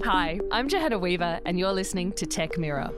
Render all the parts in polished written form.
Hi, I'm Johanna Weaver, and you're listening to Tech Mirror.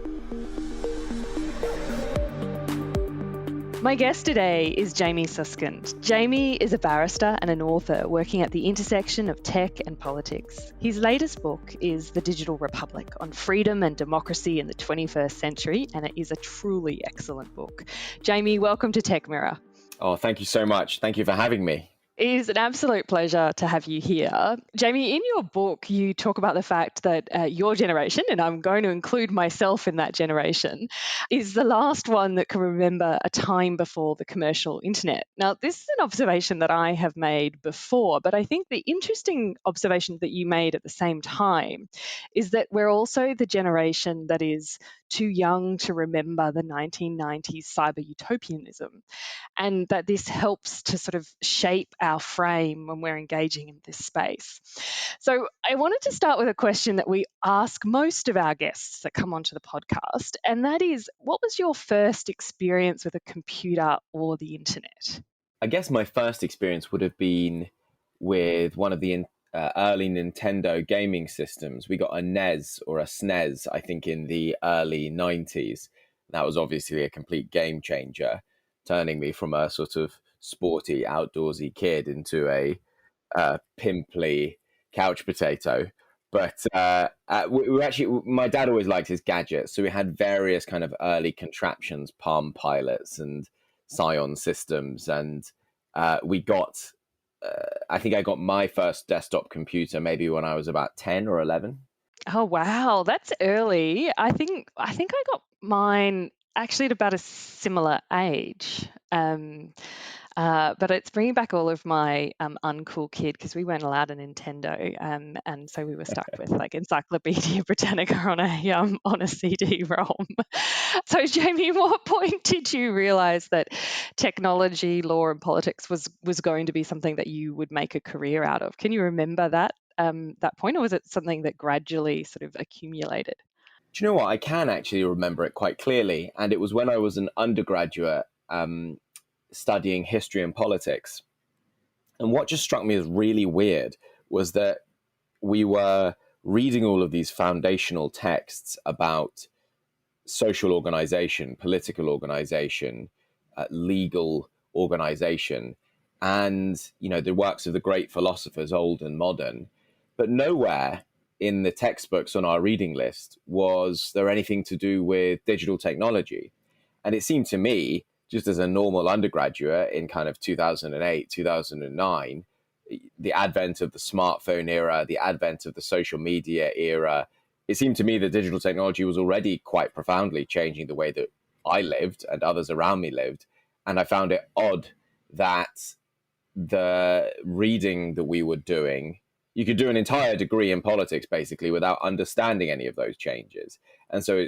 My guest today is Jamie Susskind. Jamie is a barrister and an author working at the intersection of tech and politics. His latest book is The Digital Republic on freedom and democracy in the 21st century, and it is a truly excellent book. Jamie, welcome to Tech Mirror. Oh, thank you so much. Thank you for having me. It is an absolute pleasure to have you here. Jamie, in your book, you talk about the fact that your generation, and I'm going to include myself in that generation, is the last one that can remember a time before the commercial internet. Now, this is an observation that I have made before, but I think the interesting observation that you made at the same time is that we're also the generation that is too young to remember the 1990s cyber utopianism, and that this helps to sort of shape our frame when we're engaging in this space. So I wanted to start with a question that we ask most of our guests that come onto the podcast, and that is, what was your first experience with a computer or the internet? I guess my first experience would have been with one of the early Nintendo gaming systems. We got a NES or a SNES, I think, in the early 90s. That was obviously a complete game changer, turning me from a sort of sporty, outdoorsy kid into a pimply couch potato. But we actually, my dad always liked his gadgets, so we had various kind of early contraptions, Palm Pilots and Scion systems, and we got. I think I got my first desktop computer maybe when I was about 10 or 11. Oh, wow, that's early. I think I got mine actually at about a similar age. But it's bringing back all of my uncool kid, because we weren't allowed a Nintendo, and so we were stuck with like Encyclopedia Britannica on a CD-ROM. So, Jamie, what point did you realise that technology, law, and politics was going to be something that you would make a career out of? Can you remember that point, or was it something that gradually sort of accumulated? Do you know what? I can actually remember it quite clearly, and it was when I was an undergraduate. Studying history and politics. And what just struck me as really weird was that we were reading all of these foundational texts about social organization, political organization, legal organization, and the works of the great philosophers, old and modern. But nowhere in the textbooks on our reading list was there anything to do with digital technology. And it seemed to me, just as a normal undergraduate in kind of 2008, 2009, the advent of the smartphone era, the advent of the social media era, it seemed to me that digital technology was already quite profoundly changing the way that I lived and others around me lived. And I found it odd that the reading that we were doing, you could do an entire degree in politics basically without understanding any of those changes. And so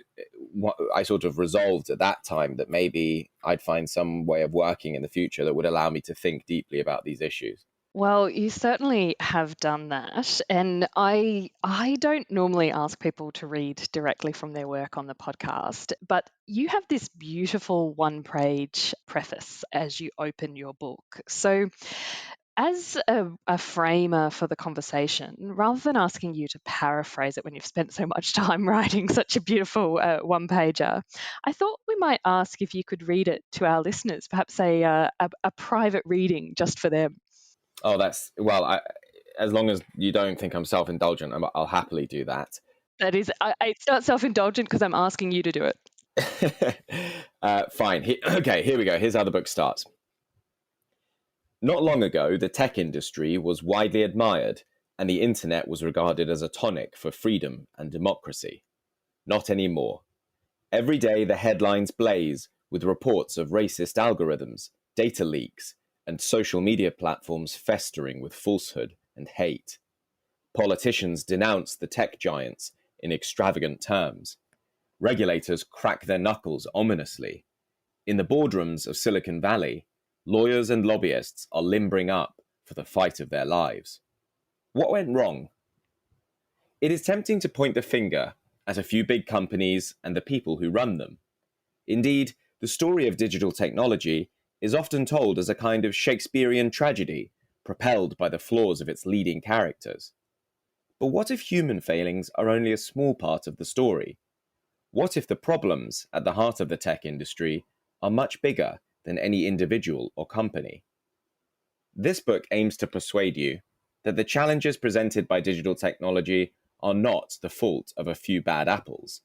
I sort of resolved at that time that maybe I'd find some way of working in the future that would allow me to think deeply about these issues. Well, you certainly have done that. And I don't normally ask people to read directly from their work on the podcast, but you have this beautiful one-page preface as you open your book. So as a framer for the conversation, rather than asking you to paraphrase it when you've spent so much time writing such a beautiful one-pager, I thought we might ask if you could read it to our listeners, perhaps a private reading just for them. Oh, as long as you don't think I'm self-indulgent, I'll happily do that. That is, it's not self-indulgent because I'm asking you to do it. Fine. Okay, here we go. Here's how the book starts. Not long ago, the tech industry was widely admired, and the internet was regarded as a tonic for freedom and democracy. Not anymore. Every day, the headlines blaze with reports of racist algorithms, data leaks, and social media platforms festering with falsehood and hate. Politicians denounce the tech giants in extravagant terms. Regulators crack their knuckles ominously. In the boardrooms of Silicon Valley, lawyers and lobbyists are limbering up for the fight of their lives. What went wrong? It is tempting to point the finger at a few big companies and the people who run them. Indeed, the story of digital technology is often told as a kind of Shakespearean tragedy, propelled by the flaws of its leading characters. But what if human failings are only a small part of the story? What if the problems at the heart of the tech industry are much bigger than any individual or company? This book aims to persuade you that the challenges presented by digital technology are not the fault of a few bad apples.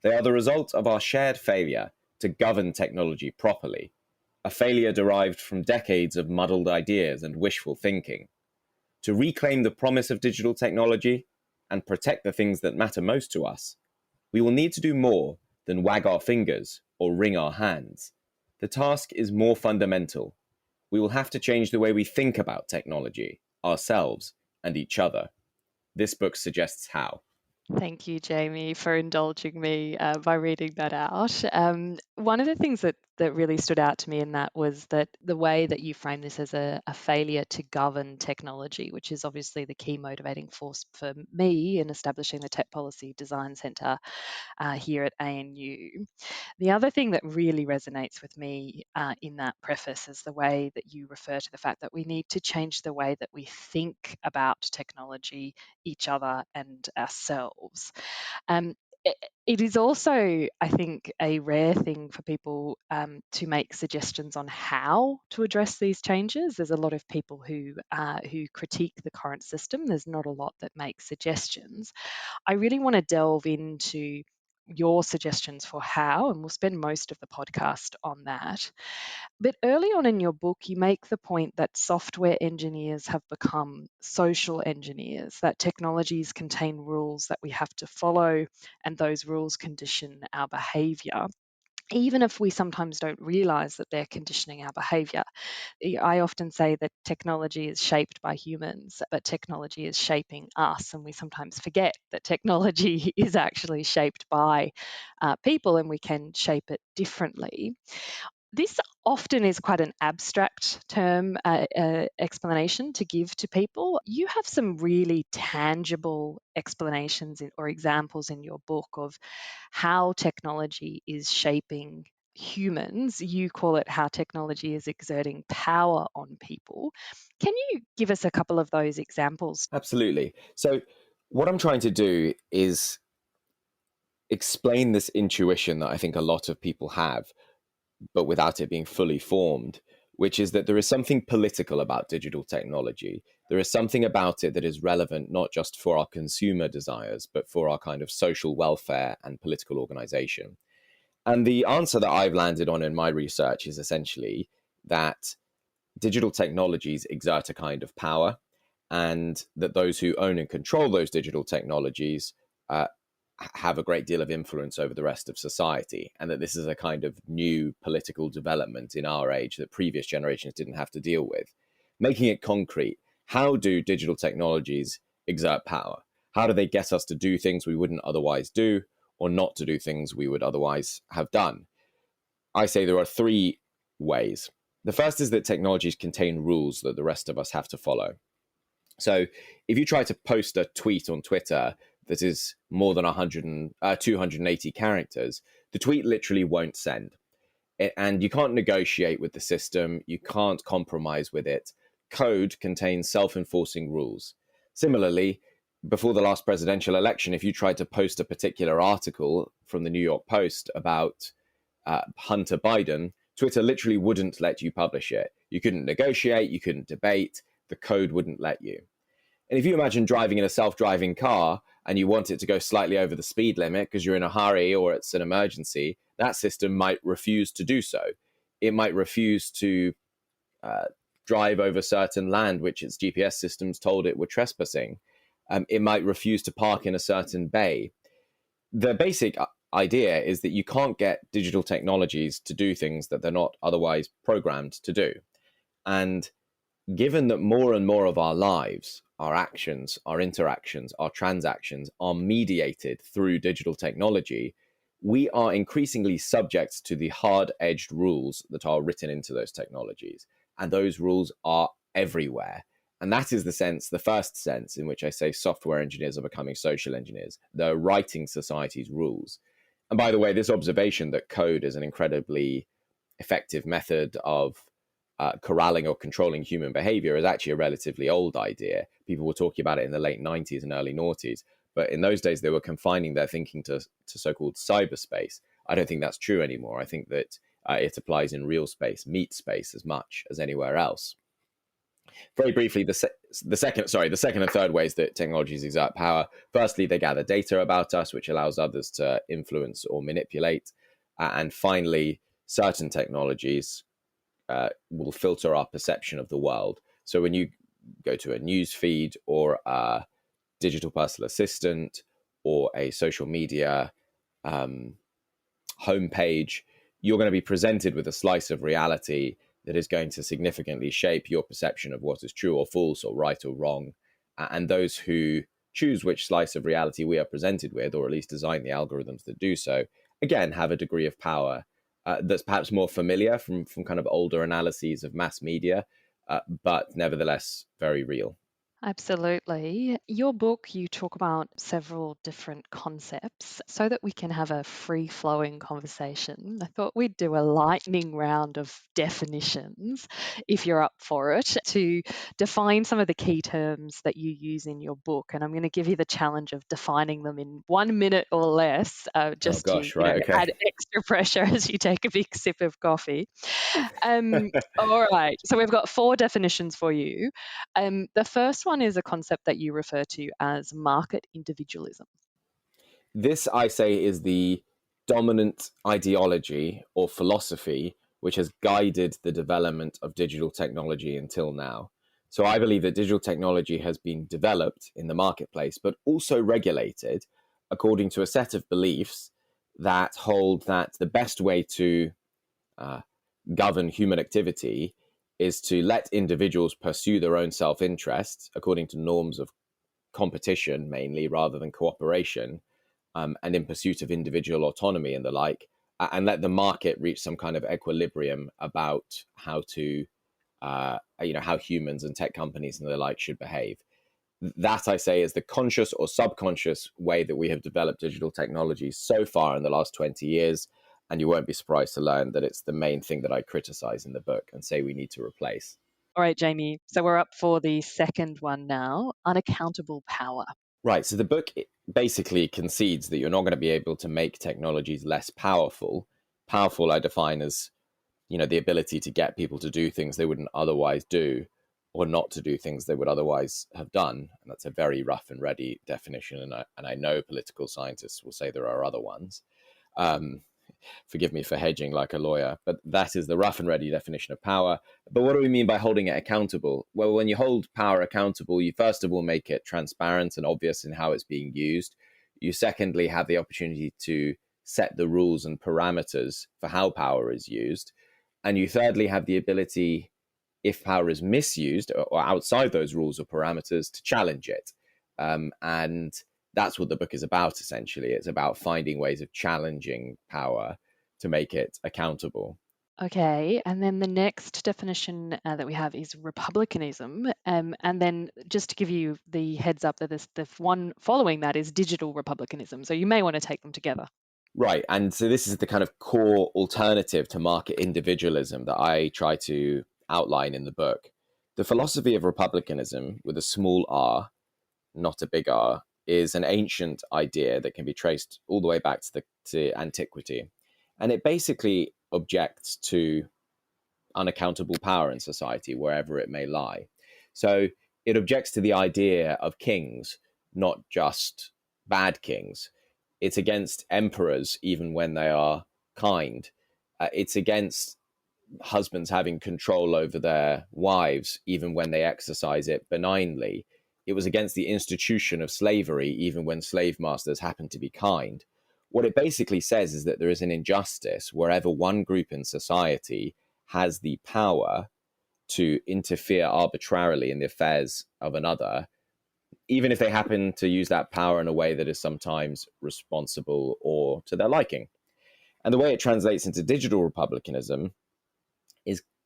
They are the result of our shared failure to govern technology properly, a failure derived from decades of muddled ideas and wishful thinking. To reclaim the promise of digital technology and protect the things that matter most to us, we will need to do more than wag our fingers or wring our hands. The task is more fundamental. We will have to change the way we think about technology, ourselves, and each other. This book suggests how. Thank you, Jamie, for indulging me by reading that out. One of the things that really stood out to me in that was that the way that you frame this as a failure to govern technology, which is obviously the key motivating force for me in establishing the Tech Policy Design Centre here at ANU. The other thing that really resonates with me in that preface is the way that you refer to the fact that we need to change the way that we think about technology, each other, and ourselves. Um, it is also, I think, a rare thing for people to make suggestions on how to address these changes. There's a lot of people who critique the current system. There's not a lot that make suggestions. I really want to delve into your suggestions for how, and we'll spend most of the podcast on that. But early on in your book, you make the point that software engineers have become social engineers, that technologies contain rules that we have to follow, and those rules condition our behaviour, even if we sometimes don't realize that they're conditioning our behavior. I often say that technology is shaped by humans, but technology is shaping us. And we sometimes forget that technology is actually shaped by people and we can shape it differently. This often is quite an abstract term explanation to give to people. You have some really tangible explanations or examples in your book of how technology is shaping humans. You call it how technology is exerting power on people. Can you give us a couple of those examples? Absolutely. So, what I'm trying to do is explain this intuition that I think a lot of people have, but without it being fully formed, which is that there is something political about digital technology. There is something about it that is relevant not just for our consumer desires, but for our kind of social welfare and political organization. And the answer that I've landed on in my research is essentially that digital technologies exert a kind of power, and that those who own and control those digital technologies have a great deal of influence over the rest of society, and that this is a kind of new political development in our age that previous generations didn't have to deal with. Making it concrete, how do digital technologies exert power? How do they get us to do things we wouldn't otherwise do, or not to do things we would otherwise have done? I say there are three ways. The first is that technologies contain rules that the rest of us have to follow. So if you try to post a tweet on Twitter that is more than 280 characters, the tweet literally won't send. And you can't negotiate with the system. You can't compromise with it. Code contains self-enforcing rules. Similarly, before the last presidential election, if you tried to post a particular article from the New York Post about Hunter Biden, Twitter literally wouldn't let you publish it. You couldn't negotiate, you couldn't debate, the code wouldn't let you. And if you imagine driving in a self-driving car and you want it to go slightly over the speed limit because you're in a hurry or it's an emergency, that system might refuse to do so. It might refuse to drive over certain land which its GPS systems told it were trespassing. It might refuse to park in a certain bay. The basic idea is that you can't get digital technologies to do things that they're not otherwise programmed to do. And given that more and more of our lives, our actions, our interactions, our transactions are mediated through digital technology, we are increasingly subject to the hard-edged rules that are written into those technologies. And those rules are everywhere. And that is the first sense in which I say software engineers are becoming social engineers. They're writing society's rules. And by the way, this observation that code is an incredibly effective method of corralling or controlling human behavior is actually a relatively old idea. People were talking about it in the late 90s and early noughties, but in those days they were confining their thinking to so-called cyberspace. I don't think that's true anymore. I think that it applies in real space, meat space, as much as anywhere else. Very briefly, the second and third ways that technologies exert power. Firstly, they gather data about us, which allows others to influence or manipulate. And finally, certain technologies will filter our perception of the world. So when you go to a news feed or a digital personal assistant or a social media homepage, you're going to be presented with a slice of reality that is going to significantly shape your perception of what is true or false or right or wrong. And those who choose which slice of reality we are presented with, or at least design the algorithms that do so, again, have a degree of power that's perhaps more familiar from kind of older analyses of mass media, but nevertheless very real. Absolutely. Your book, you talk about several different concepts so that we can have a free flowing conversation. I thought we'd do a lightning round of definitions, if you're up for it, to define some of the key terms that you use in your book. And I'm going to give you the challenge of defining them in 1 minute or less, just to Right, okay. add extra pressure as you take a big sip of coffee. All right. So we've got 4 definitions for you. The first one is a concept that you refer to as market individualism. This, I say, is the dominant ideology or philosophy which has guided the development of digital technology until now. So I believe that digital technology has been developed in the marketplace, but also regulated according to a set of beliefs that hold that the best way to govern human activity is to let individuals pursue their own self-interest according to norms of competition mainly rather than cooperation, and in pursuit of individual autonomy and the like, and let the market reach some kind of equilibrium about how to how humans and tech companies and the like should behave. That, I say, is the conscious or subconscious way that we have developed digital technology so far in the last 20 years. And you won't be surprised to learn that it's the main thing that I criticize in the book and say we need to replace. All right, Jamie. So we're up for the second one now, unaccountable power. Right. So the book basically concedes that you're not going to be able to make technologies less powerful. Powerful, I define as, the ability to get people to do things they wouldn't otherwise do, or not to do things they would otherwise have done. And that's a very rough and ready definition. And I know political scientists will say there are other ones. Forgive me for hedging like a lawyer, but that is the rough and ready definition of power. But what do we mean by holding it accountable? Well, when you hold power accountable, you first of all make it transparent and obvious in how it's being used. You secondly have the opportunity to set the rules and parameters for how power is used. And you thirdly have the ability, if power is misused or outside those rules or parameters, to challenge it. And that's what the book is about, essentially. It's about finding ways of challenging power to make it accountable. Okay, and then the next definition that we have is republicanism. And then just to give you the heads up that the one following that is digital republicanism. So you may want to take them together. Right. And so this is the kind of core alternative to market individualism that I try to outline in the book. The philosophy of republicanism, with a small r, not a big R, is an ancient idea that can be traced all the way back to antiquity. And it basically objects to unaccountable power in society, wherever it may lie. So it objects to the idea of kings, not just bad kings. It's against emperors, even when they are kind. It's against husbands having control over their wives, even when they exercise it benignly. It was against the institution of slavery, even when slave masters happened to be kind. What it basically says is that there is an injustice wherever one group in society has the power to interfere arbitrarily in the affairs of another, even if they happen to use that power in a way that is sometimes responsible or to their liking. And the way it translates into digital republicanism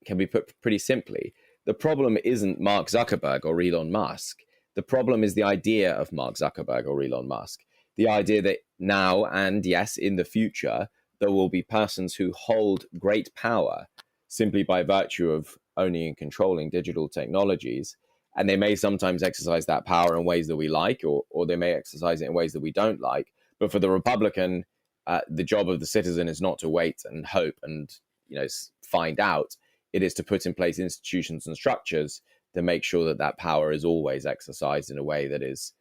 can be put pretty simply. The problem isn't Mark Zuckerberg or Elon Musk. The problem is the idea of Mark Zuckerberg or Elon Musk. The idea that now and yes, in the future, there will be persons who hold great power simply by virtue of owning and controlling digital technologies. And they may sometimes exercise that power in ways that we like, or they may exercise it in ways that we don't like. But for the Republican, the job of the citizen is not to wait and hope and find out. It is to put in place institutions and structures to make sure that that power is always exercised in a way that is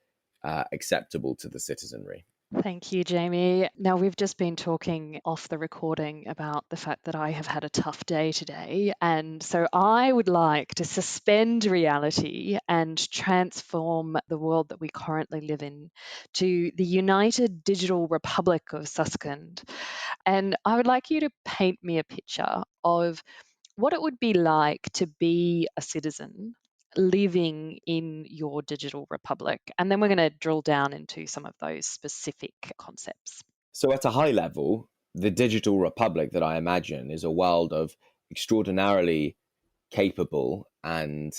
acceptable to the citizenry. Thank you, Jamie. Now, we've just been talking off the recording about the fact that I have had a tough day today. And so I would like to suspend reality and transform the world that we currently live in to the United Digital Republic of Susskind. And I would like you to paint me a picture of what it would be like to be a citizen living in your digital republic. And then we're going to drill down into some of those specific concepts. So, at a high level, the digital republic that I imagine is a world of extraordinarily capable and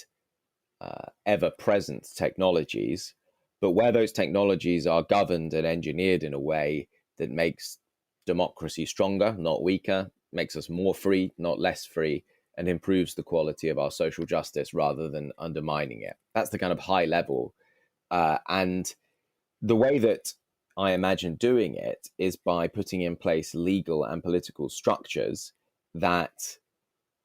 ever present technologies, but where those technologies are governed and engineered in a way that makes democracy stronger, not weaker, makes us more free, not less free, and improves the quality of our social justice rather than undermining it. That's the kind of high level. And the way that I imagine doing it is by putting in place legal and political structures that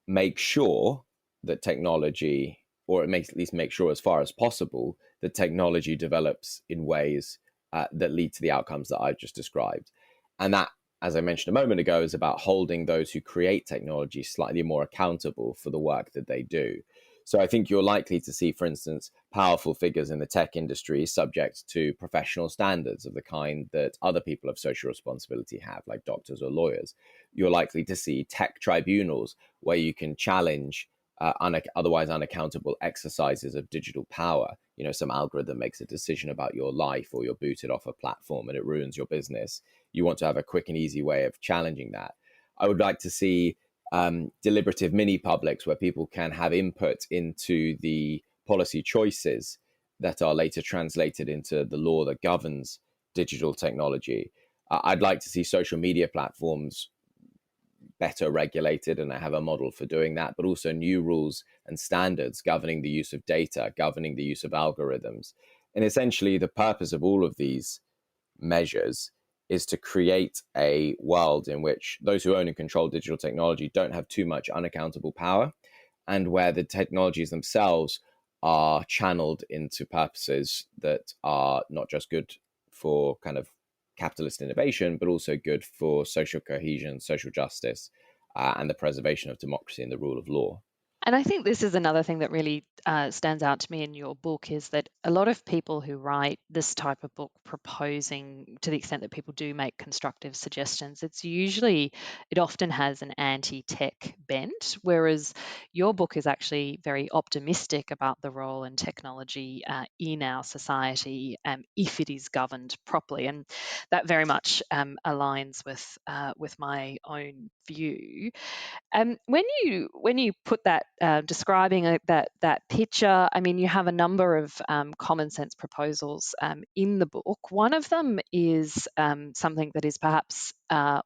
make sure that technology, or it makes at least make sure as far as possible, that technology develops in ways that lead to the outcomes that I've just described. And that, as I mentioned a moment ago, is about holding those who create technology slightly more accountable for the work that they do. So I think you're likely to see, for instance, powerful figures in the tech industry subject to professional standards of the kind that other people of social responsibility have, like doctors or lawyers. You're likely to see tech tribunals where you can challenge otherwise unaccountable exercises of digital power. Some algorithm makes a decision about your life, or you're booted off a platform and it ruins your business. You want to have a quick and easy way of challenging that. I would like to see deliberative mini publics where people can have input into the policy choices that are later translated into the law that governs digital technology. I'd like to see social media platforms better regulated, and I have a model for doing that, but also new rules and standards governing the use of data, governing the use of algorithms. And essentially, the purpose of all of these measures is to create a world in which those who own and control digital technology don't have too much unaccountable power, and where the technologies themselves are channeled into purposes that are not just good for kind of capitalist innovation, but also good for social cohesion, social justice, and the preservation of democracy and the rule of law. And I think this is another thing that really stands out to me in your book, is that a lot of people who write this type of book proposing, to the extent that people do make constructive suggestions, it often has an anti-tech bent, whereas your book is actually very optimistic about the role in technology in our society if it is governed properly. And that very much aligns with my own view. When you put that describing that picture, I mean, you have a number of common sense proposals in the book. One of them is something that is perhaps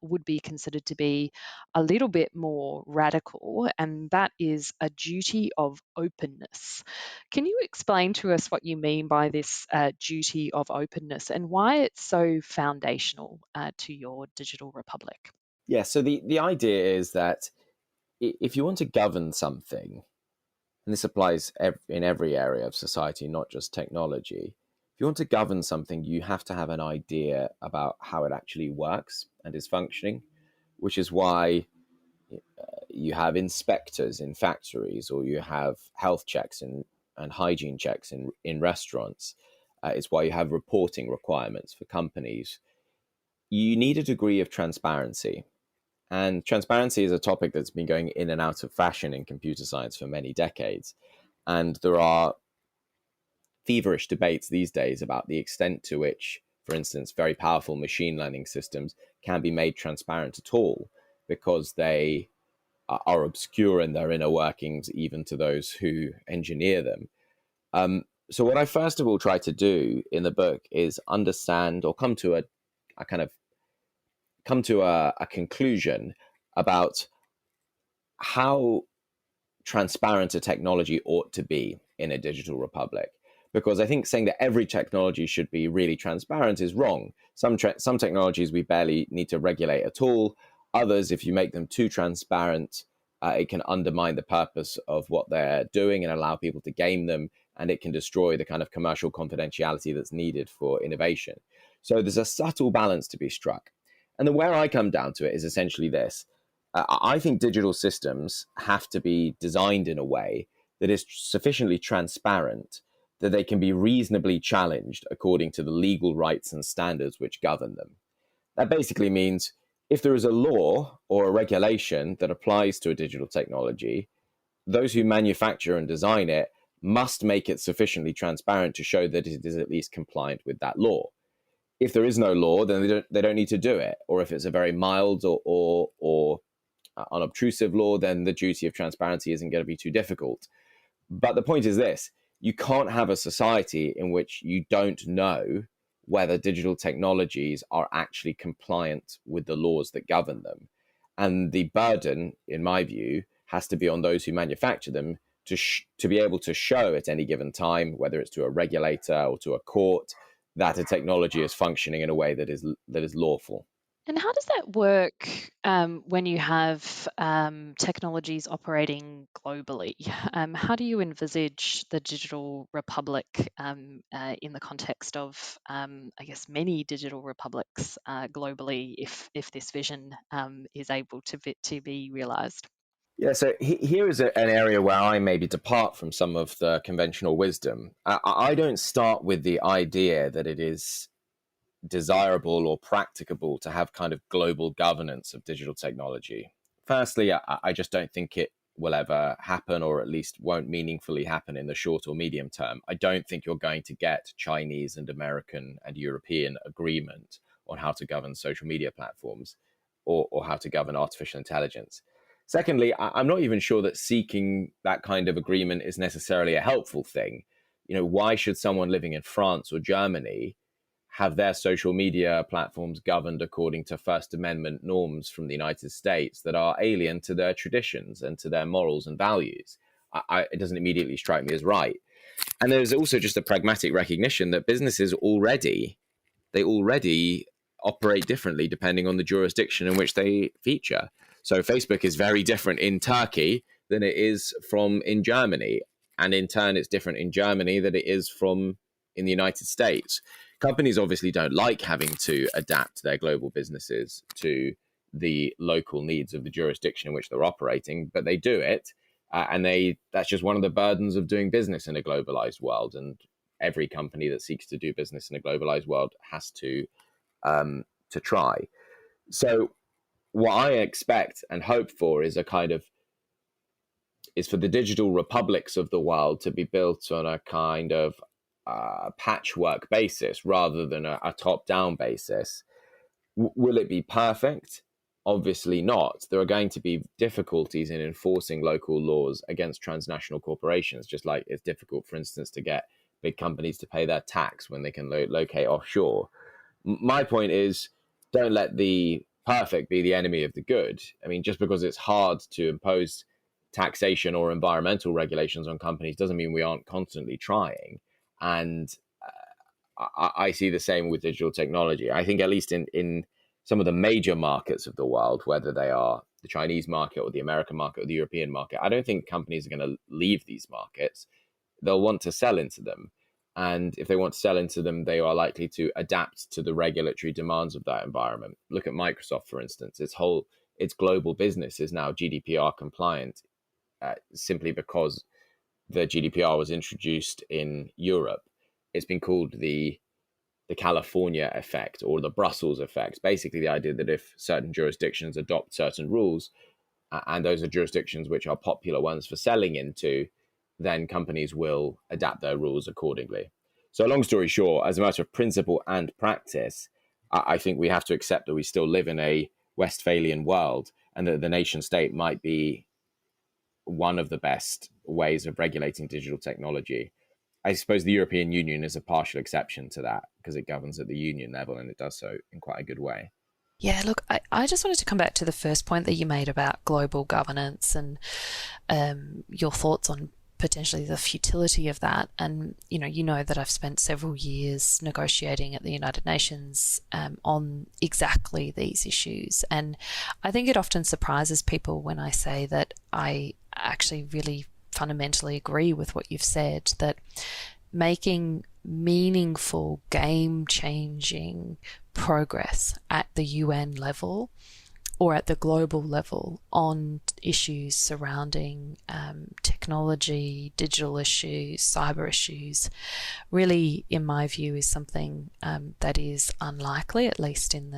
would be considered to be a little bit more radical, and that is a duty of openness. Can you explain to us what you mean by this duty of openness and why it's so foundational to your digital republic? Yeah, so the idea is that if you want to govern something, and this applies in every area of society, not just technology, if you want to govern something, you have to have an idea about how it actually works and is functioning, which is why you have inspectors in factories, or you have health checks and hygiene checks in restaurants. It's why you have reporting requirements for companies. You need a degree of transparency. And transparency is a topic that's been going in and out of fashion in computer science for many decades. And there are feverish debates these days about the extent to which, for instance, very powerful machine learning systems can be made transparent at all, because they are obscure in their inner workings, even to those who engineer them. So what I first of all try to do in the book is understand, or come to a conclusion about how transparent a technology ought to be in a digital republic. Because I think saying that every technology should be really transparent is wrong. Some technologies we barely need to regulate at all. Others, if you make them too transparent, it can undermine the purpose of what they're doing and allow people to game them, and it can destroy the kind of commercial confidentiality that's needed for innovation. So there's a subtle balance to be struck. And then where I come down to it is essentially this. I think digital systems have to be designed in a way that is sufficiently transparent that they can be reasonably challenged according to the legal rights and standards which govern them. That basically means if there is a law or a regulation that applies to a digital technology, those who manufacture and design it must make it sufficiently transparent to show that it is at least compliant with that law. If there is no law, then they don't need to do it. Or if it's a very mild or unobtrusive law, then the duty of transparency isn't going to be too difficult. But the point is this: you can't have a society in which you don't know whether digital technologies are actually compliant with the laws that govern them. And the burden, in my view, has to be on those who manufacture them to be able to show at any given time, whether it's to a regulator or to a court, that a technology is functioning in a way that is lawful. And how does that work when you have technologies operating globally? How do you envisage the digital republic in the context of, I guess, many digital republics globally, if this vision is able to be realised? Yeah, so here is an area where I maybe depart from some of the conventional wisdom. I don't start with the idea that it is desirable or practicable to have kind of global governance of digital technology. Firstly, I just don't think it will ever happen, or at least won't meaningfully happen in the short or medium term. I don't think you're going to get Chinese and American and European agreement on how to govern social media platforms or how to govern artificial intelligence. Secondly, I'm not even sure that seeking that kind of agreement is necessarily a helpful thing. Why should someone living in France or Germany have their social media platforms governed according to First Amendment norms from the United States that are alien to their traditions and to their morals and values? It doesn't immediately strike me as right. And there's also just a pragmatic recognition that businesses already operate differently depending on the jurisdiction in which they feature. So Facebook is very different in Turkey than it is from in Germany. And in turn, it's different in Germany than it is from in the United States. Companies obviously don't like having to adapt their global businesses to the local needs of the jurisdiction in which they're operating, but they do it. That's just one of the burdens of doing business in a globalized world. And every company that seeks to do business in a globalized world has to try. So what I expect and hope for is for the digital republics of the world to be built on a kind of patchwork basis rather than a top-down basis. Will it be perfect? Obviously not. There are going to be difficulties in enforcing local laws against transnational corporations, just like it's difficult, for instance, to get big companies to pay their tax when they can locate offshore. My point is, don't let the perfect be the enemy of the good. I mean, just because it's hard to impose taxation or environmental regulations on companies doesn't mean we aren't constantly trying. And I see the same with digital technology. I think at least in some of the major markets of the world, whether they are the Chinese market or the American market or the European market, I don't think companies are going to leave these markets. They'll want to sell into them. And if they want to sell into them, they are likely to adapt to the regulatory demands of that environment. Look at Microsoft, for instance. Its global business is now GDPR compliant simply because the GDPR was introduced in Europe. It's been called the California effect or the Brussels effect. Basically, the idea that if certain jurisdictions adopt certain rules, and those are jurisdictions which are popular ones for selling into, then companies will adapt their rules accordingly. So long story short, as a matter of principle and practice, I think we have to accept that we still live in a Westphalian world and that the nation state might be one of the best ways of regulating digital technology. I suppose the European Union is a partial exception to that because it governs at the union level and it does so in quite a good way. Yeah, look, I just wanted to come back to the first point that you made about global governance and your thoughts on potentially the futility of that. And, you know that I've spent several years negotiating at the United Nations on exactly these issues. And I think it often surprises people when I say that I actually really fundamentally agree with what you've said, that making meaningful, game-changing progress at the UN level or at the global level on issues surrounding technology, digital issues, cyber issues, really, in my view, is something that is unlikely, at least in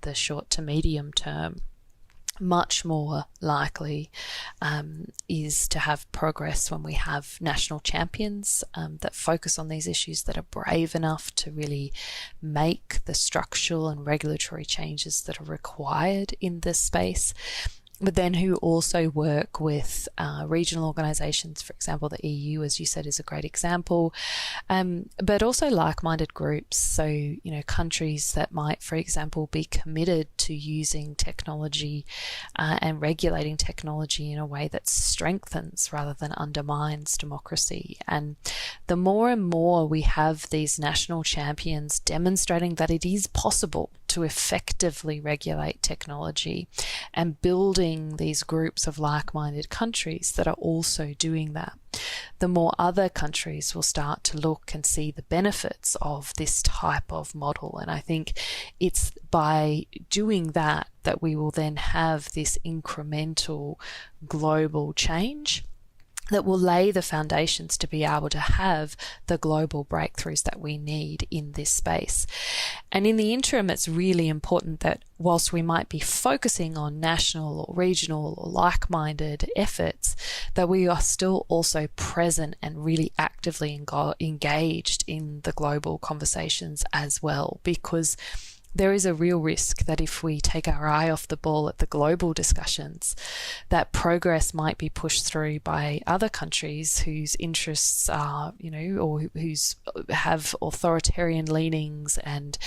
the short to medium term. Much more likely is to have progress when we have national champions that focus on these issues, that are brave enough to really make the structural and regulatory changes that are required in this space, but then who also work with regional organisations. For example, the EU, as you said, is a great example, but also like-minded groups. So, countries that might, for example, be committed to using technology and regulating technology in a way that strengthens rather than undermines democracy. And the more and more we have these national champions demonstrating that it is possible to effectively regulate technology and building these groups of like-minded countries that are also doing that, the more other countries will start to look and see the benefits of this type of model. And I think it's by doing that that we will then have this incremental global change that will lay the foundations to be able to have the global breakthroughs that we need in this space. And in the interim, it's really important that whilst we might be focusing on national or regional or like-minded efforts, that we are still also present and really actively engaged in the global conversations as well, because there is a real risk that if we take our eye off the ball at the global discussions, that progress might be pushed through by other countries whose interests are, or whose have authoritarian leanings and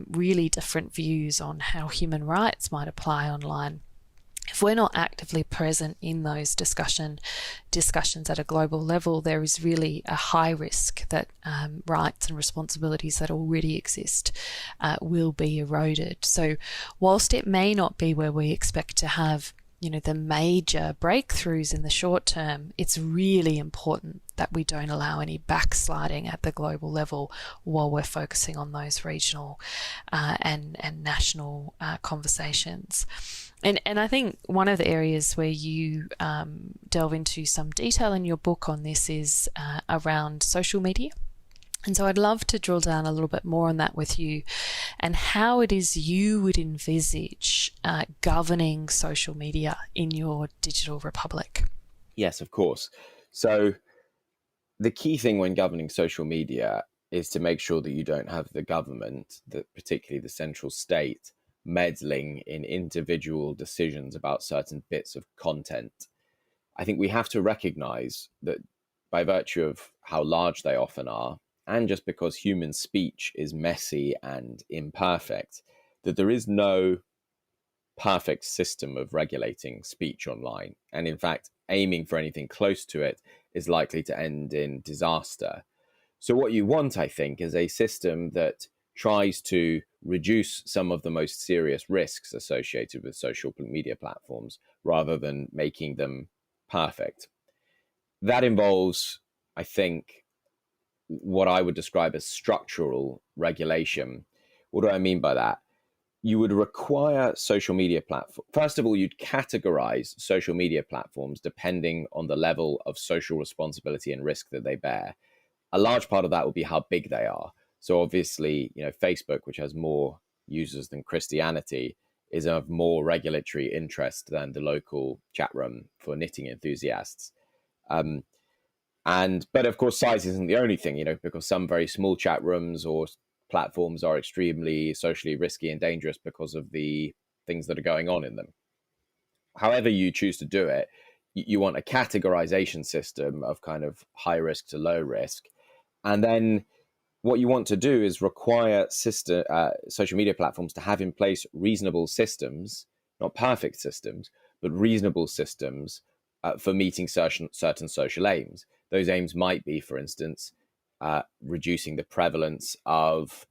really different views on how human rights might apply online. If we're not actively present in those discussions at a global level, there is really a high risk that rights and responsibilities that already exist will be eroded. So whilst it may not be where we expect to have the major breakthroughs in the short term, it's really important that we don't allow any backsliding at the global level while we're focusing on those regional and national conversations. And I think one of the areas where you delve into some detail in your book on this is around social media. And so I'd love to drill down a little bit more on that with you and how it is you would envisage governing social media in your digital republic. Yes, of course. So the key thing when governing social media is to make sure that you don't have the government, particularly the central state, meddling in individual decisions about certain bits of content. I think we have to recognize that by virtue of how large they often are, and just because human speech is messy and imperfect, that there is no perfect system of regulating speech online. And in fact, aiming for anything close to it is likely to end in disaster. So what you want, I think, is a system that tries to reduce some of the most serious risks associated with social media platforms rather than making them perfect. That involves, I think, what I would describe as structural regulation. What do I mean by that? You would require social media platforms. First of all, you'd categorize social media platforms depending on the level of social responsibility and risk that they bear. A large part of that would be how big they are. So obviously, Facebook, which has more users than Christianity, is of more regulatory interest than the local chat room for knitting enthusiasts. But of course, size isn't the only thing, because some very small chat rooms or platforms are extremely socially risky and dangerous because of the things that are going on in them. However you choose to do it, you want a categorization system of kind of high risk to low risk. And then what you want to do is require social media platforms to have in place reasonable systems, not perfect systems, but reasonable systems for meeting certain social aims. Those aims might be, for instance, reducing the prevalence of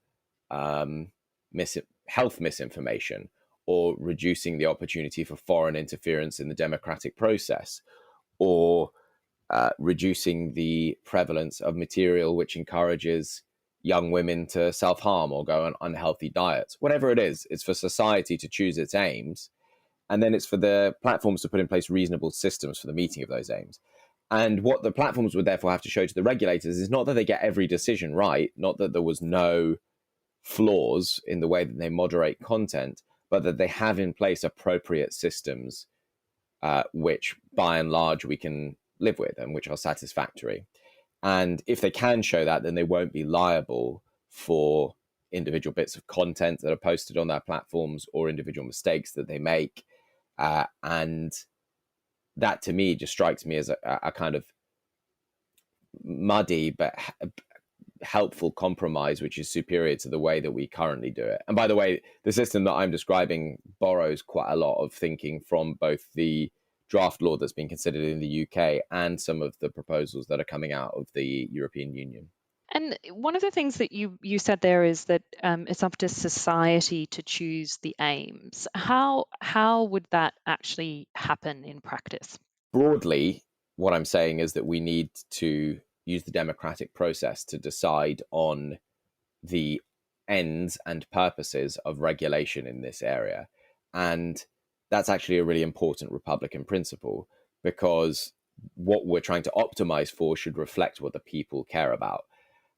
health misinformation, or reducing the opportunity for foreign interference in the democratic process, or reducing the prevalence of material which encourages young women to self-harm or go on unhealthy diets. Whatever it is, it's for society to choose its aims, and then it's for the platforms to put in place reasonable systems for the meeting of those aims. And what the platforms would therefore have to show to the regulators is not that they get every decision right, not that there was no flaws in the way that they moderate content, but that they have in place appropriate systems which by and large we can live with and which are satisfactory. And if they can show that, then they won't be liable for individual bits of content that are posted on their platforms or individual mistakes that they make. And that to me just strikes me as a kind of muddy but helpful compromise, which is superior to the way that we currently do it. And by the way, the system that I'm describing borrows quite a lot of thinking from both the draft law that's being considered in the UK and some of the proposals that are coming out of the European Union. And one of the things that you said there is that it's up to society to choose the aims. How would that actually happen in practice? Broadly, what I'm saying is that we need to use the democratic process to decide on the ends and purposes of regulation in this area. And that's actually a really important Republican principle, because what we're trying to optimize for should reflect what the people care about.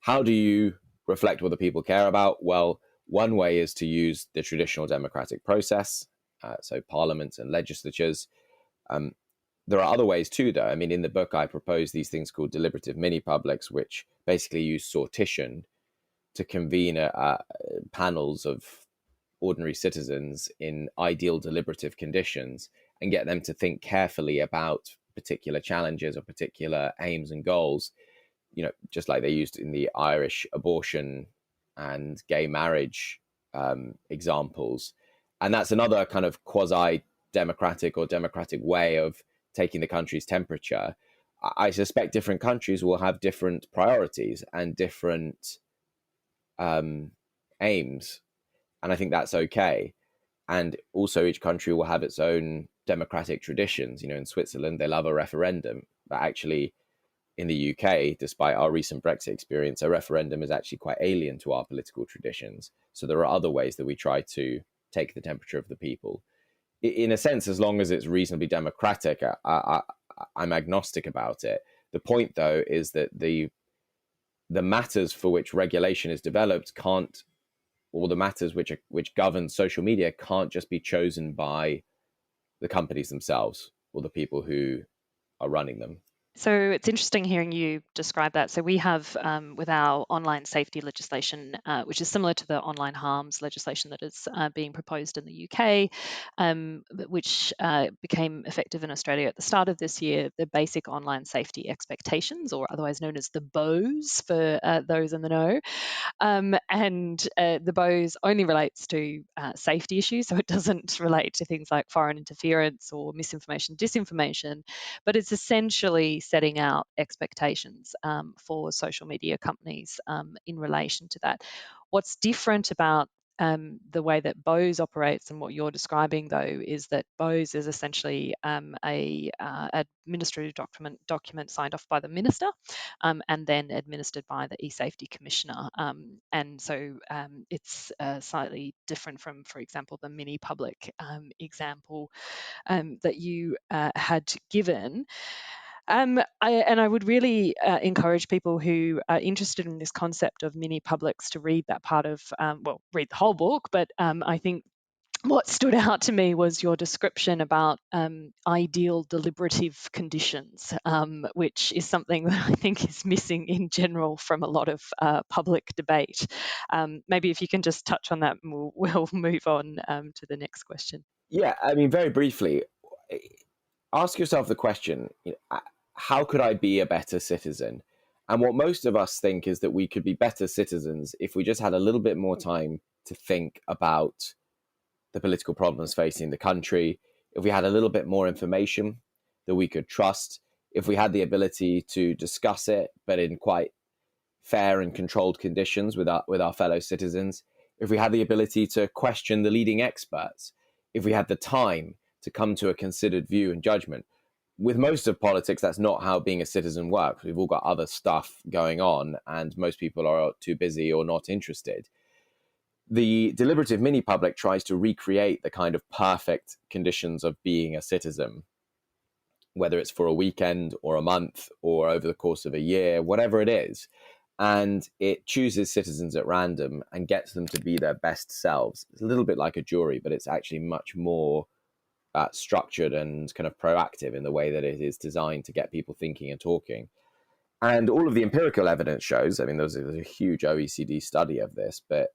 How do you reflect what the people care about? Well, one way is to use the traditional democratic process, so parliaments and legislatures. There are other ways too, though. I mean, in the book, I propose these things called deliberative mini-publics, which basically use sortition to convene panels of ordinary citizens in ideal deliberative conditions and get them to think carefully about particular challenges or particular aims and goals, just like they used in the Irish abortion and gay marriage examples. And that's another kind of quasi-democratic or democratic way of taking the country's temperature. I suspect different countries will have different priorities and different aims, and I think that's okay. And also each country will have its own democratic traditions. In Switzerland, they love a referendum, but actually in the UK, despite our recent Brexit experience, a referendum is actually quite alien to our political traditions. So there are other ways that we try to take the temperature of the people. In a sense, as long as it's reasonably democratic, I'm agnostic about it. The point, though, is that the matters for which regulation is developed can't, or the matters which govern social media can't just be chosen by the companies themselves or the people who are running them. So it's interesting hearing you describe that. So we have, with our online safety legislation, which is similar to the online harms legislation that is being proposed in the UK, which became effective in Australia at the start of this year, the basic online safety expectations, or otherwise known as the BOEs for those in the know. And the BOEs only relates to safety issues, so it doesn't relate to things like foreign interference or misinformation, disinformation, but it's essentially setting out expectations for social media companies in relation to that. What's different about the way that BOEs operates and what you're describing, though, is that BOEs is essentially a administrative document signed off by the minister and then administered by the e-safety commissioner. And so it's slightly different from, for example, the mini public example that you had given. I would really encourage people who are interested in this concept of mini publics to read that part of, read the whole book, but I think what stood out to me was your description about ideal deliberative conditions, which is something that I think is missing in general from a lot of public debate. Maybe if you can just touch on that, and we'll move on to the next question. Yeah, I mean, very briefly, ask yourself the question, how could I be a better citizen? And what most of us think is that we could be better citizens if we just had a little bit more time to think about the political problems facing the country, if we had a little bit more information that we could trust, if we had the ability to discuss it, but in quite fair and controlled conditions with our fellow citizens, if we had the ability to question the leading experts, if we had the time to come to a considered view and judgment. With most of politics, that's not how being a citizen works. We've all got other stuff going on, and most people are too busy or not interested. The deliberative mini-public tries to recreate the kind of perfect conditions of being a citizen, whether it's for a weekend or a month or over the course of a year, whatever it is. And it chooses citizens at random and gets them to be their best selves. It's a little bit like a jury, but it's actually much more structured and kind of proactive in the way that it is designed to get people thinking and talking. And all of the empirical evidence shows, I mean, there's a huge OECD study of this, but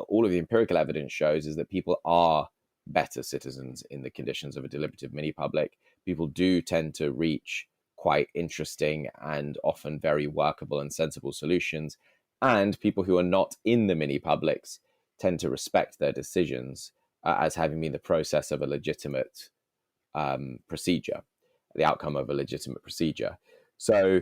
all of the empirical evidence shows is that people are better citizens in the conditions of a deliberative mini-public. People do tend to reach quite interesting and often very workable and sensible solutions. And people who are not in the mini-publics tend to respect their decisions as having been the process of a legitimate procedure, the outcome of a legitimate procedure. So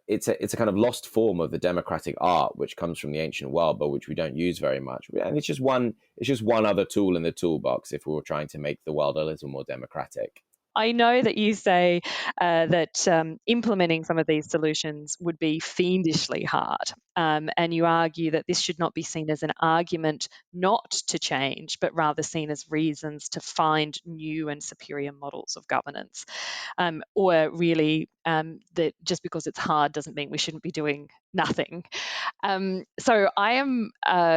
it's a kind of lost form of the democratic art, which comes from the ancient world, but which we don't use very much. And it's just one other tool in the toolbox if we were trying to make the world a little more democratic. I know that you say that implementing some of these solutions would be fiendishly hard. And you argue that this should not be seen as an argument not to change, but rather seen as reasons to find new and superior models of governance. Or really, that just because it's hard doesn't mean we shouldn't be doing nothing. So I am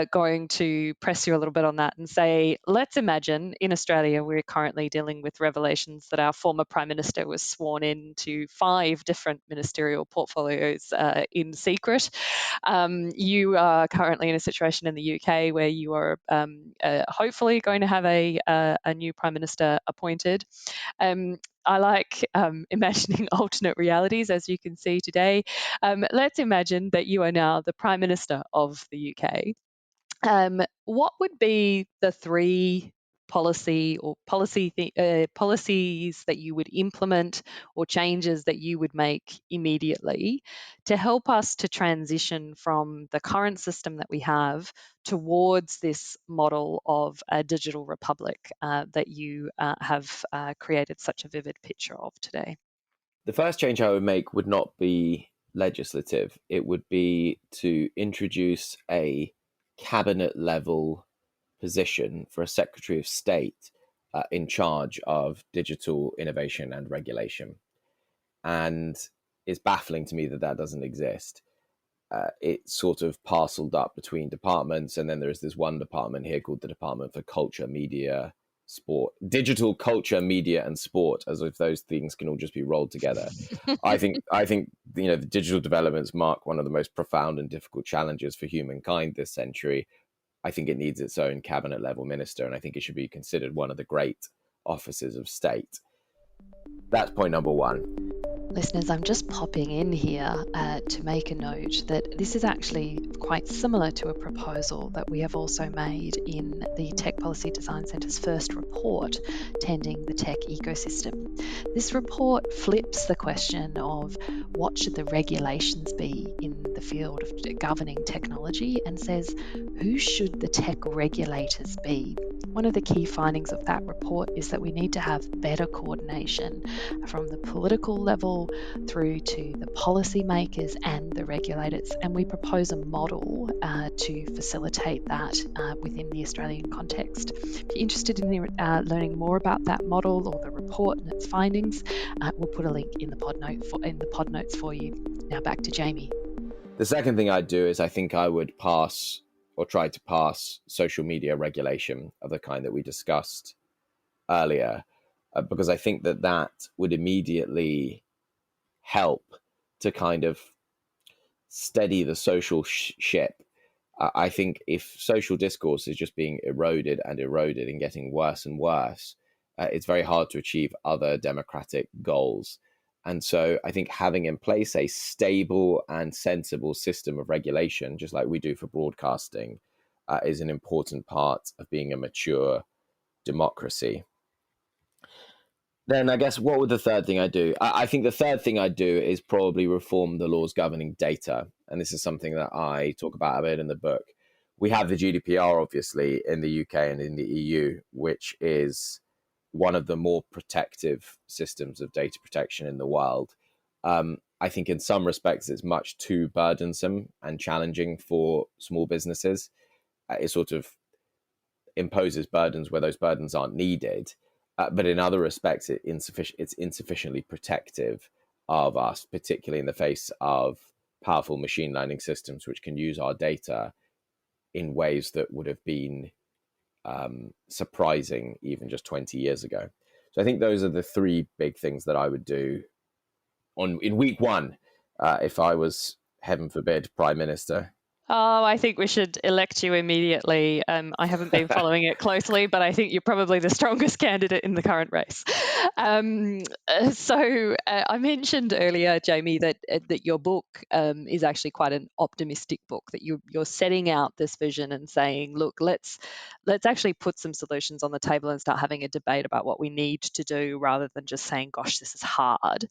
going to press you a little bit on that and say, let's imagine in Australia we're currently dealing with revelations that our former Prime Minister was sworn in to 5 different ministerial portfolios in secret. You are currently in a situation in the UK where you are hopefully going to have a new Prime Minister appointed. I like imagining alternate realities, as you can see today. Let's imagine that you are now the Prime Minister of the UK. What would be the 3 policies that you would implement or changes that you would make immediately to help us to transition from the current system that we have towards this model of a digital republic that you have created such a vivid picture of today? The first change I would make would not be legislative. It would be to introduce a cabinet level position for a Secretary of State in charge of digital innovation and regulation. And it's baffling to me that that doesn't exist. It's sort of parceled up between departments, and then there's this one department here called the Department for Culture, Media, Sport, Digital Culture, Media, and Sport, as if those things can all just be rolled together. I think the digital developments mark one of the most profound and difficult challenges for humankind this century. I think it needs its own cabinet level minister, and I think it should be considered one of the great offices of state. That's point number 1. Listeners, I'm just popping in here to make a note that this is actually quite similar to a proposal that we have also made in the Tech Policy Design Centre's first report, Tending the Tech Ecosystem. This report flips the question of what should the regulations be in the field of governing technology and says, who should the tech regulators be? One of the key findings of that report is that we need to have better coordination from the political level through to the policymakers and the regulators. And we propose a model to facilitate that within the Australian context. If you're interested in learning more about that model or the report and its findings, we'll put a link in the pod notes for you. Now back to Jamie. The second thing I'd do is I think I would pass or try to pass social media regulation of the kind that we discussed earlier, because I think that would immediately help to kind of steady the social ship. I think if social discourse is just being eroded and getting worse and worse, it's very hard to achieve other democratic goals. And so I think having in place a stable and sensible system of regulation, just like we do for broadcasting, is an important part of being a mature democracy. Then I guess what would the third thing I do? I think the third thing I'd do is probably reform the laws governing data. And this is something that I talk about a bit in the book. We have the GDPR, obviously, in the UK and in the EU, which is one of the more protective systems of data protection in the world. I think in some respects, it's much too burdensome and challenging for small businesses. It sort of imposes burdens where those burdens aren't needed. But in other respects, it's insufficiently protective of us, particularly in the face of powerful machine learning systems, which can use our data in ways that would have been surprising even just 20 years ago. So I think those are the three big things that I would do in week one if I was, heaven forbid, Prime Minister. Oh, I think we should elect you immediately. I haven't been following it closely, but I think you're probably the strongest candidate in the current race. I mentioned earlier, Jamie, that your book is actually quite an optimistic book. That you're setting out this vision and saying, look, let's actually put some solutions on the table and start having a debate about what we need to do, rather than just saying, gosh, this is hard.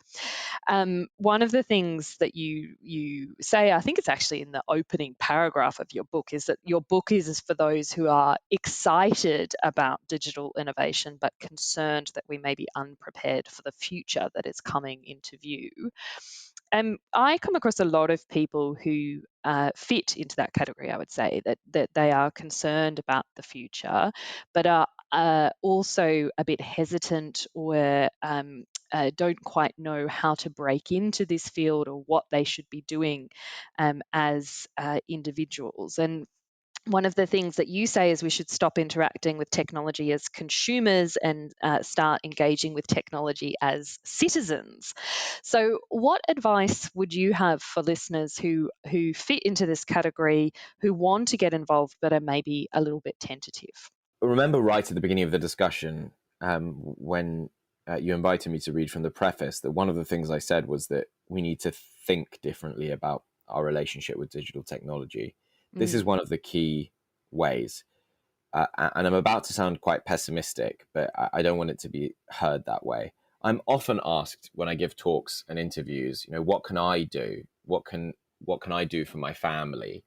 One of the things that you say, I think it's actually in the opening paragraph of your book, is that your book is for those who are excited about digital innovation but concerned that we may be unprepared for the future that is coming into view. I come across a lot of people who fit into that category. I would say that they are concerned about the future, but are also a bit hesitant, or don't quite know how to break into this field or what they should be doing as individuals. And one of the things that you say is we should stop interacting with technology as consumers and start engaging with technology as citizens. So, what advice would you have for listeners who fit into this category, who want to get involved but are maybe a little bit tentative? Remember right at the beginning of the discussion when you invited me to read from the preface, that one of the things I said was that we need to think differently about our relationship with digital technology. This is one of the key ways. And I'm about to sound quite pessimistic, but I don't want it to be heard that way. I'm often asked when I give talks and interviews, what can I do? What can I do for my family?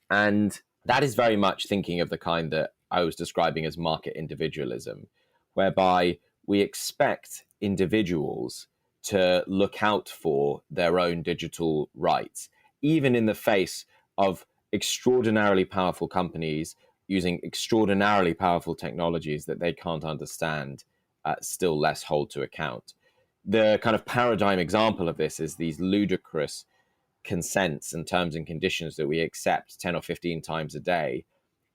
And that is very much thinking of the kind that I was describing as market individualism, whereby we expect individuals to look out for their own digital rights, even in the face of extraordinarily powerful companies using extraordinarily powerful technologies that they can't understand, still less hold to account. The kind of paradigm example of this is these ludicrous consents and terms and conditions that we accept 10 or 15 times a day,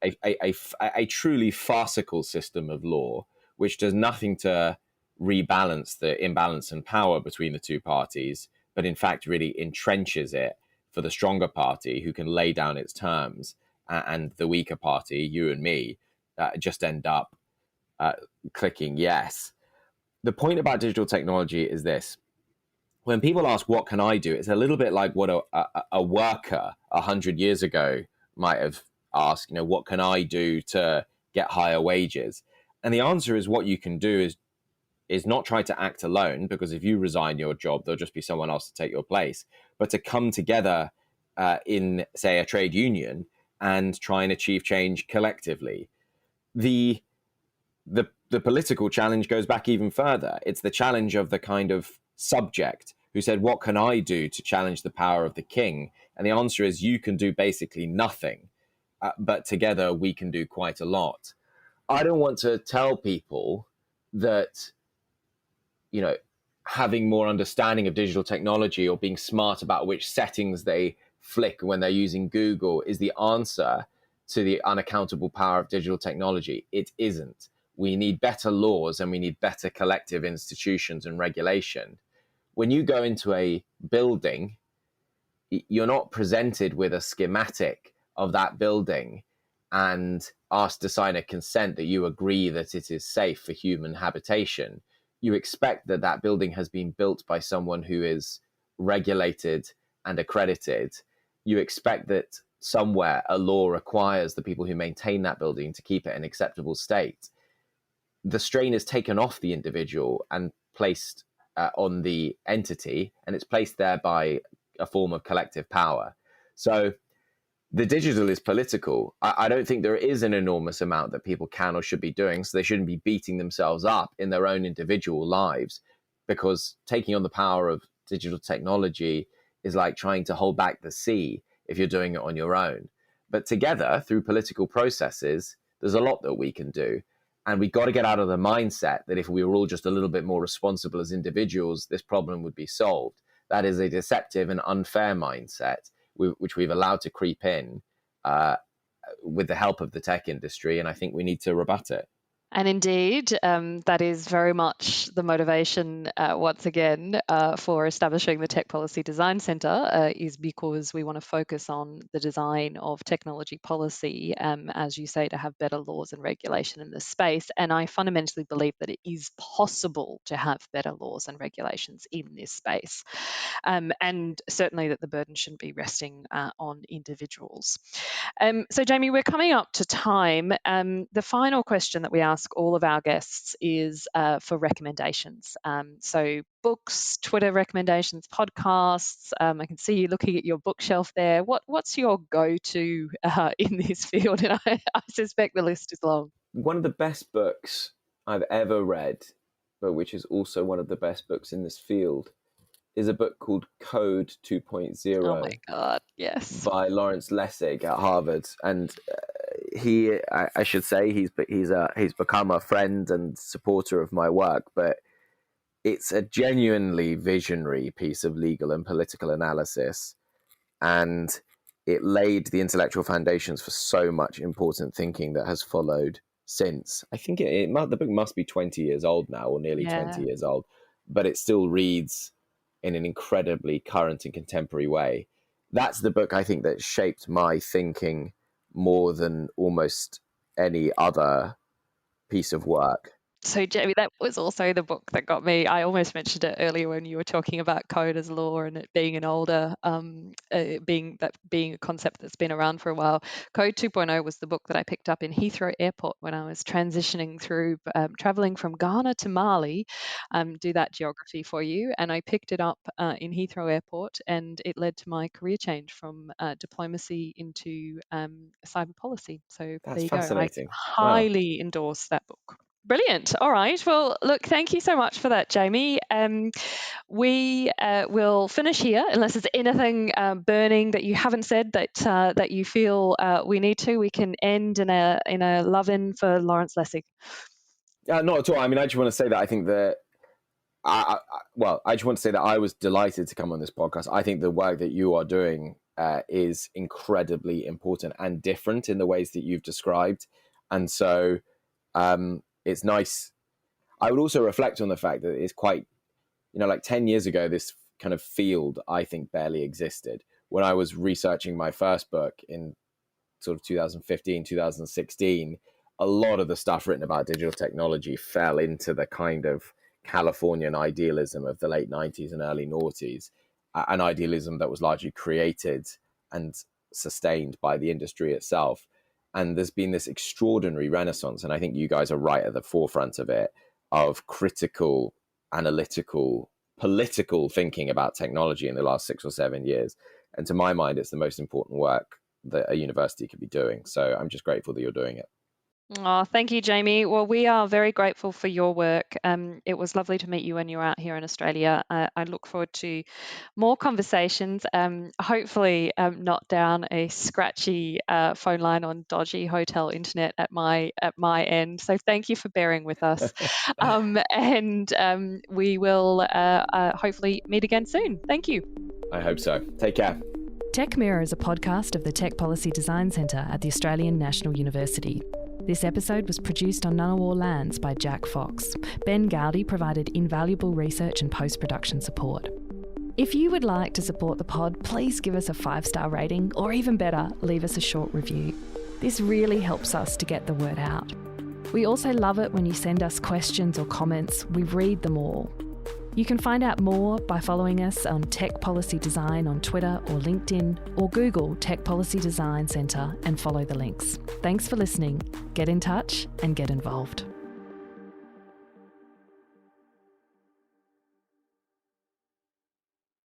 a truly farcical system of law, which does nothing to rebalance the imbalance in power between the two parties, but in fact really entrenches it for the stronger party, who can lay down its terms, and the weaker party, you and me, just end up clicking yes. The point about digital technology is this. When people ask, what can I do? It's a little bit like what a worker 100 years ago might have asked, what can I do to get higher wages? And the answer is, what you can do is not try to act alone, because if you resign your job, there'll just be someone else to take your place, but to come together in, say, a trade union and try and achieve change collectively. The political challenge goes back even further. It's the challenge of the kind of subject who said, what can I do to challenge the power of the king? And the answer is, you can do basically nothing, but together we can do quite a lot. I don't want to tell people that, having more understanding of digital technology or being smart about which settings they flick when they're using Google is the answer to the unaccountable power of digital technology. It isn't. We need better laws, and we need better collective institutions and regulation. When you go into a building, you're not presented with a schematic of that building and asked to sign a consent that you agree that it is safe for human habitation. you expect that that building has been built by someone who is regulated and accredited. You expect that somewhere a law requires the people who maintain that building to keep it in acceptable state. The strain is taken off the individual and placed on the entity, and it's placed there by a form of collective power. So the digital is political. I don't think there is an enormous amount that people can or should be doing, so they shouldn't be beating themselves up in their own individual lives, because taking on the power of digital technology is like trying to hold back the sea if you're doing it on your own. But together, through political processes, there's a lot that we can do. And we got to get out of the mindset that if we were all just a little bit more responsible as individuals, this problem would be solved. That is a deceptive and unfair mindset, which we've allowed to creep in with the help of the tech industry. And I think we need to rebut it. And indeed, that is very much the motivation, once again, for establishing the Tech Policy Design Centre, is because we want to focus on the design of technology policy, as you say, to have better laws and regulation in this space. And I fundamentally believe that it is possible to have better laws and regulations in this space. And certainly that the burden shouldn't be resting on individuals. So, Jamie, we're coming up to time. The final question that we ask all of our guests is for recommendations. So books, Twitter recommendations, podcasts. I can see you looking at your bookshelf there. What's your go-to in this field? And I suspect the list is long. One of the best books I've ever read, but which is also one of the best books in this field, is a book called Code 2.0. Oh my God, yes. By Lawrence Lessig at Harvard. And I should say, he's become a friend and supporter of my work, but it's a genuinely visionary piece of legal and political analysis. And it laid the intellectual foundations for so much important thinking that has followed since. I think the book must be 20 years old now, or nearly 20 years old, but it still reads in an incredibly current and contemporary way. That's the book I think that shaped my thinking more than almost any other piece of work. So, Jamie, that was also the book that got me. I almost mentioned it earlier when you were talking about code as law and it being an older, being a concept that's been around for a while. Code 2.0 was the book that I picked up in Heathrow Airport when I was transitioning through, traveling from Ghana to Mali. Do that geography for you. And I picked it up in Heathrow Airport, and it led to my career change from diplomacy into cyber policy. So that's there you fascinating. Go. I highly endorse that book. Brilliant. All right. Well, look, thank you so much for that, Jamie. We will finish here, unless there's anything burning that you haven't said that you feel we need to. We can end in a love-in for Lawrence Lessig. Not at all. I mean, I just want to say that I think that I just want to say that I was delighted to come on this podcast. I think the work that you are doing is incredibly important and different in the ways that you've described, and so. It's nice. I would also reflect on the fact that it's quite, like 10 years ago, this kind of field, I think, barely existed. When I was researching my first book in sort of 2015, 2016, a lot of the stuff written about digital technology fell into the kind of Californian idealism of the late 90s and early noughties, an idealism that was largely created and sustained by the industry itself. And there's been this extraordinary renaissance, and I think you guys are right at the forefront of it, of critical, analytical, political thinking about technology in the last 6 or 7 years. And to my mind, it's the most important work that a university could be doing. So I'm just grateful that you're doing it. Oh, thank you, Jamie. Well, we are very grateful for your work. It was lovely to meet you when you were out here in Australia. I look forward to more conversations, hopefully not down a scratchy phone line on dodgy hotel internet at my end. So thank you for bearing with us. And we will hopefully meet again soon. Thank you. I hope so. Take care. Tech Mirror is a podcast of the Tech Policy Design Centre at the Australian National University. This episode was produced on Ngunnawal lands by Jack Fox. Ben Gowdie provided invaluable research and post-production support. If you would like to support the pod, please give us a 5-star rating, or even better, leave us a short review. This really helps us to get the word out. We also love it when you send us questions or comments. We read them all. You can find out more by following us on Tech Policy Design on Twitter or LinkedIn, or Google Tech Policy Design Centre and follow the links. Thanks for listening. Get in touch and get involved.